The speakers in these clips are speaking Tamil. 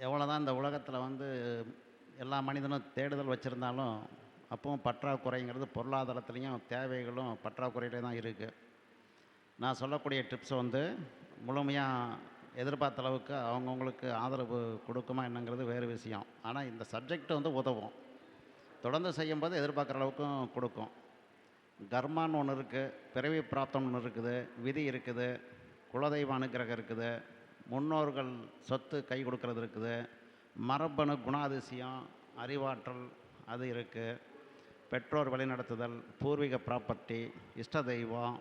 எவ்வளோ தான் இந்த உலகத்தில் எல்லா மனிதனும் தேடுதல் வச்சுருந்தாலும் அப்பவும் பற்றாக்குறைங்கிறது பொருளாதாரத்துலேயும் தேவைகளும் பற்றாக்குறையிலே தான் இருக்குது. நான் சொல்லக்கூடிய டிப்ஸ் முழுமையாக எதிர்பார்த்த அளவுக்கு அவங்கவுங்களுக்கு ஆதரவு கொடுக்குமா என்னங்கிறது வேறு விஷயம். ஆனால் இந்த சப்ஜெக்ட் உதவும். தொடர்ந்து செய்யும்போது எதிர்பார்க்குற அளவுக்கும் கொடுக்கும். கர்மான்னு ஒன்று இருக்குது, பிறவி பிராப்தம்னு ஒன்று இருக்குது, விதி இருக்குது, குலதெய்வ அனுக்கிரகம் இருக்குது, முன்னோர்கள் சொத்து கை கொடுக்கறது இருக்குது, மரபணு குணாதிசயம் அறிவாற்றல் அது இருக்குது, பெற்றோர் வழிநடத்துதல், பூர்வீக ப்ராப்பர்ட்டி, இஷ்ட தெய்வம்,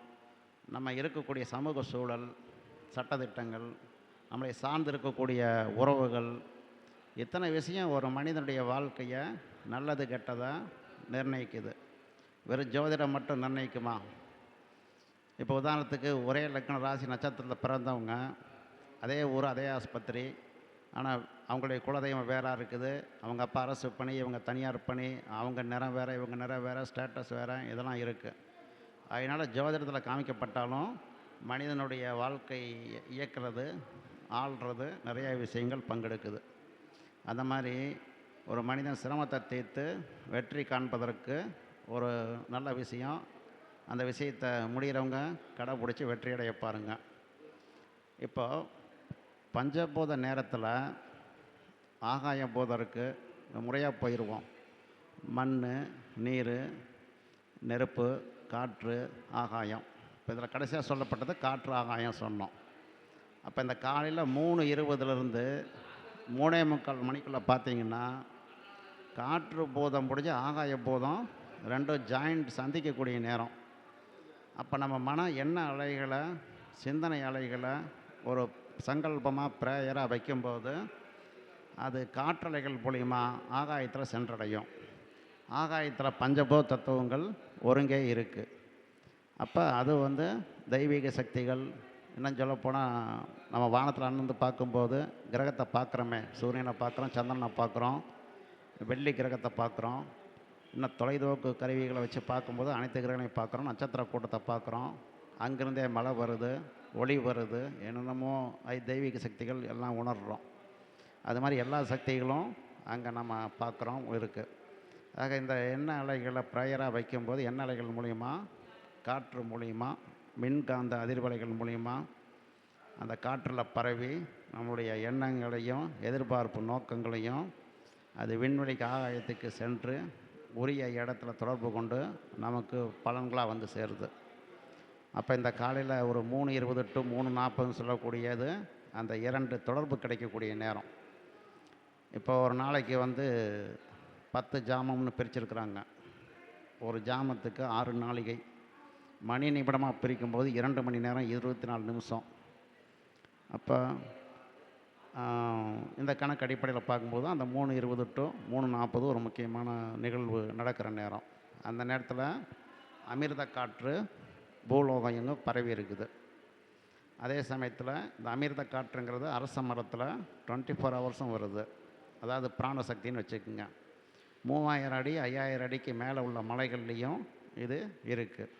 நம்ம இருக்கக்கூடிய சமூக சூழல், சட்டத்திட்டங்கள், நம்மளை சார்ந்து இருக்கக்கூடிய உறவுகள், இத்தனை விஷயம் ஒரு மனிதனுடைய வாழ்க்கையை நல்லது கெட்டதாக நிர்ணயிக்குது. வெறும் ஜோதிடம் மட்டும் நிர்ணயிக்குமா? இப்போ உதாரணத்துக்கு ஒரே லக்ன ராசி நட்சத்திரத்தில் பிறந்தவங்க, அதே ஊர் அதே ஆஸ்பத்திரி, ஆனால் அவங்களுடைய குலதெய்வம் வேறாக இருக்குது, அவங்க அப்பா அரசு பணி, இவங்க தனியார் பணி, அவங்க நிறம் வேறு இவங்க நிறம் வேறு, ஸ்டேட்டஸ் வேறு, இதெல்லாம் இருக்குது. அதனால் ஜோதிடத்தில் காமிக்கப்பட்டாலும் மனிதனுடைய வாழ்க்கை இயக்கிறது ஆள்றது நிறைய விஷயங்கள் பங்கெடுக்குது. அந்த மாதிரி ஒரு மனிதன் சிரமத்தை தீர்த்து வெற்றி காண்பதற்கு ஒரு நல்ல விஷயம், அந்த விஷயத்தை முடிகிறவங்க கடைப்பிடிச்சி வெற்றியடைய பாருங்க. இப்போ பஞ்சபூத நேரத்தில் ஆகாய பூதருக்கு முறையாக போயிடுவோம். மண், நீர், நெருப்பு, காற்று, ஆகாயம். இப்போ இதில் கடைசியாக சொல்லப்பட்டது காற்று ஆகாயம் சொன்னோம். அப்போ இந்த காலையில் 3:20 3:45 மணிக்குள்ளே பார்த்தீங்கன்னா காற்று பூதம் முடிஞ்சு ஆகாய பூதம் ரெண்டும் ஜாயிண்ட் சந்திக்கக்கூடிய நேரம். அப்போ நம்ம மனம் என்ன அலைகளை, சிந்தனை அலைகளை ஒரு சங்கல்பமாக ப்ரேயராக வைக்கும்போது அது காற்றலைகள் மூலிமா ஆகாயத்தில் சென்றடையும். ஆகாயத்தில் பஞ்சபூத தத்துவங்கள் ஒருங்கே இருக்குது. அப்போ அது தெய்வீக சக்திகள். இன்னும் சொல்லப்போனால் நம்ம வானத்தில் அண்ணந்து பார்க்கும்போது கிரகத்தை பார்க்குறோமே, சூரியனை பார்க்குறோம், சந்திரனை பார்க்குறோம், வெள்ளி கிரகத்தை பார்க்குறோம், இன்னும் தொலைதூக்கு கருவிகளை வச்சு பார்க்கும்போது அனைத்து கிரகங்களையும் பார்க்குறோம், நட்சத்திர கூட்டத்தை பார்க்குறோம், அங்கேருந்தே மழை வருது, ஒளி வருது, என்னென்னமோ தெய்வீக சக்திகள் எல்லாம் உணர்கிறோம். அது மாதிரி எல்லா சக்திகளும் அங்கே நம்ம பார்க்குறோம் இருக்குது. ஆக இந்த எண்ணெய் அலைகளை ப்ரேயராக வைக்கும்போது எண்ணெய் அலைகள் மூலிமா, காற்று மூலிமா, மின்காந்த அதிர்வலைகள் மூலிமா அந்த காற்றில் பரவி நம்முடைய எண்ணங்களையும் எதிர்பார்ப்பு நோக்கங்களையும் அது விண்வெளிக்கு ஆகாயத்துக்கு சென்று உரிய இடத்துல தொடர்பு கொண்டு நமக்கு பலன்களாக சேருது. அப்போ இந்த காலையில் ஒரு 3:20 to 3:40 சொல்லக்கூடியது அந்த 2 தொடர்பு கிடைக்கக்கூடிய நேரம். இப்போ ஒரு நாளைக்கு 10 ஜாமம்னு பிரிச்சிருக்கிறாங்க. ஒரு ஜாமத்துக்கு 6 நாளிகை. மணி நிமிடமாக பிரிக்கும்போது 2 மணி நேரம் 24 நிமிஷம். அப்போ இந்த கணக்கு அடிப்படையில் பார்க்கும்போது அந்த 3:20 to 3:40 ஒரு முக்கியமான நிகழ்வு நடக்கிற நேரம். அந்த நேரத்தில் அமிர்த காற்று பூலோகம் எங்கும் பரவி இருக்குது. அதே சமயத்தில் இந்த அமிர்த காற்றுங்கிறது அரச மரத்தில் 24 ஹவர்ஸும் வருது. அதாவது பிராணசக்தின்னு வச்சுக்கோங்க. 3000 அடி 5000 அடிக்கு மேலே உள்ள மலைகள்லேயும் இது இருக்குது.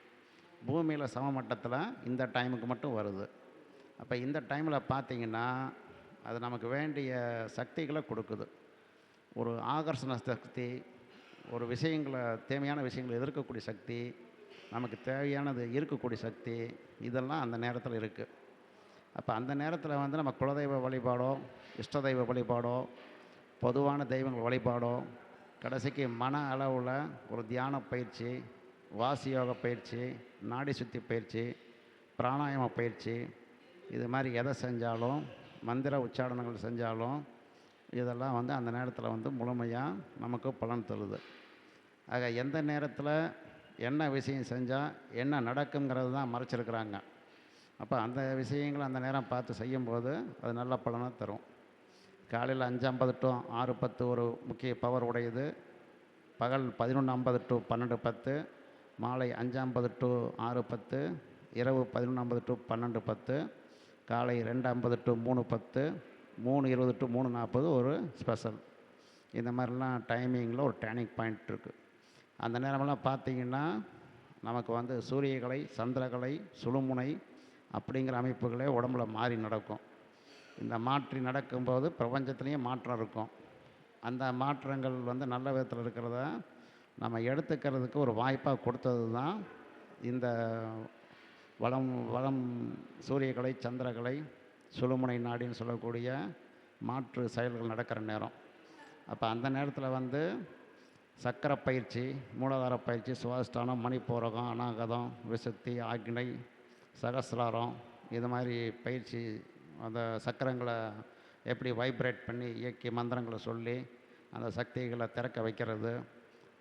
பூமியில் சமமட்டத்தில் இந்த டைமுக்கு மட்டும் வருது. அப்போ இந்த டைமில் பார்த்திங்கன்னா அது நமக்கு வேண்டிய சக்திகளை கொடுக்குது. ஒரு ஆகர்ஷண சக்தி, ஒரு விஷயங்களை, தேவையான விஷயங்களை எதிர்க்கக்கூடிய சக்தி, நமக்கு தேவையானது இருக்கக்கூடிய சக்தி, இதெல்லாம் அந்த நேரத்தில் இருக்குது. அப்போ அந்த நேரத்தில் நம்ம குலதெய்வ வழிபாடோ, இஷ்ட தெய்வ வழிபாடோ, பொதுவான தெய்வங்கள் வழிபாடோ, கடைசிக்கு மன அளவில் ஒரு தியான பயிற்சி, வாசியோக பயிற்சி, நாடி சுத்தி பயிற்சி, பிராணாயாம பயிற்சி, இது மாதிரி எதை செஞ்சாலும், மந்திர உச்சாரணங்கள் செஞ்சாலும் இதெல்லாம் அந்த நேரத்தில் முழுமையாக நமக்கு பலன் தருது. ஆக எந்த நேரத்தில் என்ன விஷயம் செஞ்சால் என்ன நடக்குங்கிறது தான் மறைச்சிருக்கிறாங்க. அப்போ அந்த விஷயங்களை அந்த நேரம் பார்த்து செய்யும்போது அது நல்ல பலனை தரும். காலையில் 5:50 to 6:10 ஒரு முக்கிய பவர் உடையது. பகல் 11:50 to 12:10, மாலை 5:50 to 6:10, இரவு 11:50 to 12:10, காலை 2:50 to 3:10, 3:20 to 3:40 ஒரு ஸ்பெஷல். இந்த மாதிரிலாம் டைமிங்கில் ஒரு டேர்னிங் பாயிண்ட் இருக்குது. அந்த நேரமெல்லாம் பார்த்திங்கன்னா நமக்கு சூரியகலை, சந்திரகலை, சுழுமுனை அப்படிங்கிற அமைப்புகளே உடம்புல மாறி நடக்கும். இந்த மாற்றி நடக்கும்போது பிரபஞ்சத்துலேயும் மாற்றம் இருக்கும். அந்த மாற்றங்கள் வந்து நல்ல விதத்தில் இருக்கிறத நம்ம எடுத்துக்கிறதுக்கு ஒரு வாய்ப்பாக கொடுத்தது தான் இந்த வளம் வளம் சூரியகலை, சந்திரகலை, சுழுமுனை நாடின்னு சொல்லக்கூடிய மாற்று செயல்கள் நடக்கிற நேரம். அப்போ அந்த நேரத்தில் வந்து சக்கர பயிற்சி, மூலாதார பயிற்சி, சுவாதிஷ்டானம், மணிப்பூரகம், அநாகதம், விசுத்தி, ஆக்னை, சகசிராரம், இது மாதிரி பயிற்சி அந்த சக்கரங்களை எப்படி வைப்ரேட் பண்ணி இயக்கி மந்திரங்களை சொல்லி அந்த சக்திகளை திறக்க வைக்கிறது,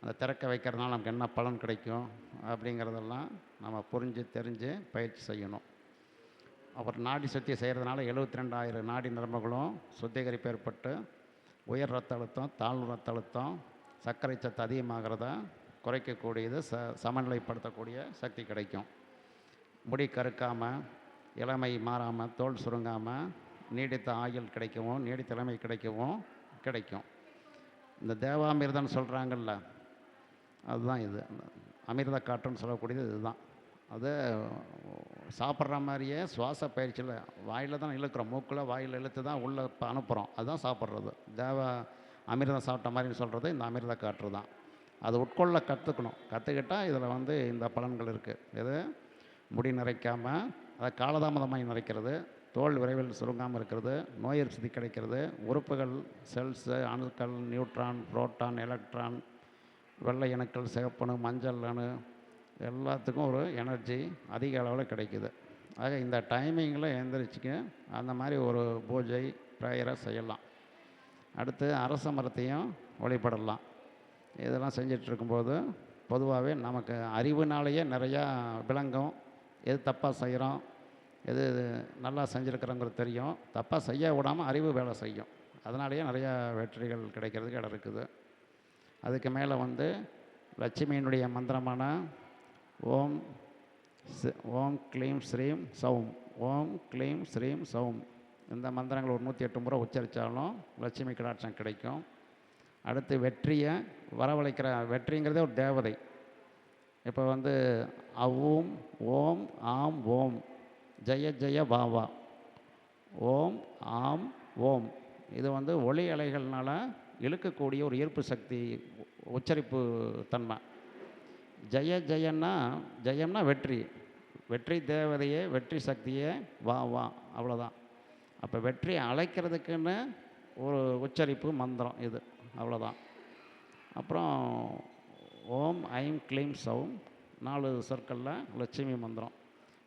அந்த திறக்க வைக்கிறதுனால நமக்கு என்ன பலன் கிடைக்கும் அப்படிங்கிறதெல்லாம் நம்ம புரிஞ்சு தெரிஞ்சு பயிற்சி செய்யணும். அப்புறம் நாடி சுத்தி செய்கிறதுனால 72,000 நாடி நரம்புகளும் சுத்திகரிப்பு ஏற்பட்டு உயர் ரத்த அழுத்தம், தாழ்வு ரத்த அழுத்தம், சர்க்கரை சத்து அதிகமாகிறத குறைக்கக்கூடியது, சமநிலைப்படுத்தக்கூடிய சக்தி கிடைக்கும். முடி கருக்காமல், இளமை மாறாமல், தோல் சுருங்காமல், நீடித்த ஆயுள் கிடைக்கவும், நீடித்த இளமை கிடைக்கவும் கிடைக்கும். இந்த தேவாமிர்தம்னு சொல்கிறாங்கல்ல, அதுதான் இது. அமிர்த காற்றுன்னு சொல்லக்கூடியது இதுதான். அது சாப்பிட்ற மாதிரியே சுவாச பயிற்சியில் வாயில் தான் இழுக்கிறோம், மூக்கில் வாயில் இழுத்து தான் உள்ளே அனுப்புகிறோம். அதுதான் சாப்பிட்றது. அமிர்தம் சாப்பிட்ட மாதிரின்னு சொல்கிறது இந்த அமிர்த காற்று தான். அது உட்கொள்ள கற்றுக்கணும். கற்றுக்கிட்டால் இதில் வந்து இந்த பலன்கள் இருக்குது. இது முடி நிறைக்காமல், அதை காலதாமதமாகி நிறைக்கிறது, தோல் விரைவில் சுருங்காமல் இருக்கிறது, நோய் எதிர்ப்பு கிடைக்கிறது, உறுப்புகள், செல்ஸு, அணுக்கள், நியூட்ரான், புரோட்டான், எலக்ட்ரான், வெள்ளை அணுக்கள், சிகப்பணு, மஞ்சள் அணு, எல்லாத்துக்கும் ஒரு எனர்ஜி அதிக அளவில் கிடைக்குது. ஆக இந்த டைமிங்கில் எழுந்திரிச்சிக்க அந்த மாதிரி ஒரு பூஜை ப்ரேயரை செய்யலாம். அடுத்து அரச மரத்தையும் வழிபடலாம். இதெல்லாம் செஞ்சிட்ருக்கும்போது பொதுவாகவே நமக்கு அறிவுனாலேயே நிறையா விளங்கும். எது தப்பாக செய்கிறோம், எது நல்லா செஞ்சுருக்கிறோங்கிறது தெரியும். தப்பாக செய்ய விடாமல் அறிவு வேலை செய்யும். அதனாலேயே நிறையா வெற்றிகள் கிடைக்கிறதுக்கு இடம் இருக்குது. அதுக்கு மேலே வந்து லட்சுமியினுடைய மந்திரமான ஓம் க்ளீம் ஸ்ரீம் சௌம், ஓம் க்ளீம் ஸ்ரீம் சௌம், இந்த மந்திரங்கள் ஒரு 108 முறை உச்சரித்தாலும் லட்சுமி கடாட்சம் கிடைக்கும். அடுத்து வெற்றியை வரவழைக்கிற, வெற்றிங்கிறதே ஒரு தேவதை. இப்போ வந்து அவ்வும் ஓம் ஆம் ஓம் ஜெய ஜெய பாவா, ஓம் ஆம் ஓம், இது வந்து ஒளி அலைகள்னால் இழுக்கக்கூடிய ஒரு ஈர்ப்பு சக்தி, உச்சரிப்பு தன்மை. ஜெய ஜெயன்னா, ஜெயம்னா வெற்றி, வெற்றி தேவதையே, வெற்றி சக்தியே வா வா, அவ்வளோதான். அப்போ வெற்றியை அழைக்கிறதுக்குன்னு ஒரு உச்சரிப்பு மந்திரம் இது, அவ்வளோதான். அப்புறம் ஓம் ஐம் க்ளீம் சௌம் 4 சொற்களில் லட்சுமி மந்திரம்.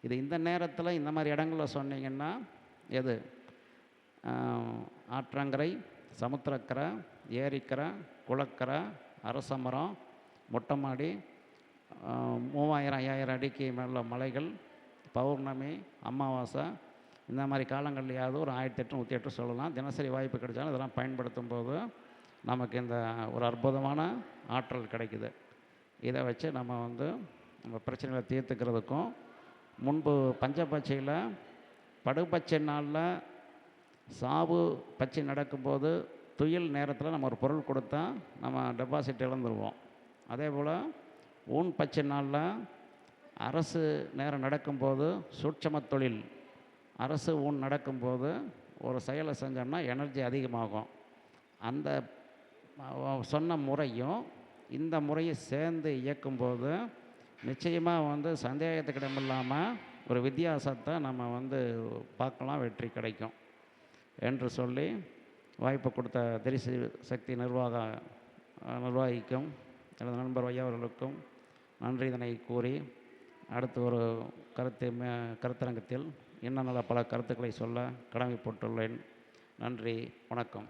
இது இந்த நேரத்தில் இந்த மாதிரி இடங்களில் சொன்னீங்கன்னா, எது ஆற்றங்கரை, சமுத்திரக்கரை, ஏரிக்கரை, குளக்கரை, அரச மரம், மொட்டை மாடி, 3000-5000 அடிக்கு மேலே மலைகள், பௌர்ணமி, அமாவாசை, இந்த மாதிரி காலங்கள்லையாவது ஒரு 1800-108 சொல்லலாம். தினசரி வாய்ப்பு கிடைச்சாலும் இதெல்லாம் பயன்படுத்தும் போது நமக்கு இந்த ஒரு அற்புதமான ஆற்றல் கிடைக்குது. இதை வச்சு நம்ம வந்து நம்ம பிரச்சனைகளை தீர்த்துக்கிறதுக்கும், முன்பு பஞ்சபட்சையில் படுபட்சை நாளில் சாவு பட்சை நடக்கும்போது துயில் நேரத்தில் நம்ம ஒரு பொருள் கொடுத்தா நம்ம டெபாசிட் இழந்துருவோம். அதே போல் ஊன் பச்சை நாளில் அரசு நேரம் நடக்கும்போது, சூட்சம தொழில் அரசு ஊன் நடக்கும்போது ஒரு செயலை செஞ்சோம்னா எனர்ஜி அதிகமாகும். அந்த சொன்ன முறையும் இந்த முறையும் சேர்ந்து இயக்கும்போது நிச்சயமாக வந்து சந்தேகத்துக்கிடமில்லாமல் ஒரு வித்தியாசத்தை நம்ம வந்து பார்க்கலாம், வெற்றி கிடைக்கும் என்று சொல்லி வாய்ப்பு கொடுத்த திரிசி சக்தி நிர்வாகிக்கும் எனது நண்பர் ஐயா அவர்களுக்கும் நன்றி இதனை கூறி, அடுத்து ஒரு கருத்தரங்கத்தில் இன்னும் நல்ல பல கருத்துக்களை சொல்ல கடமைப்பட்டுள்ளேன். நன்றி, வணக்கம்.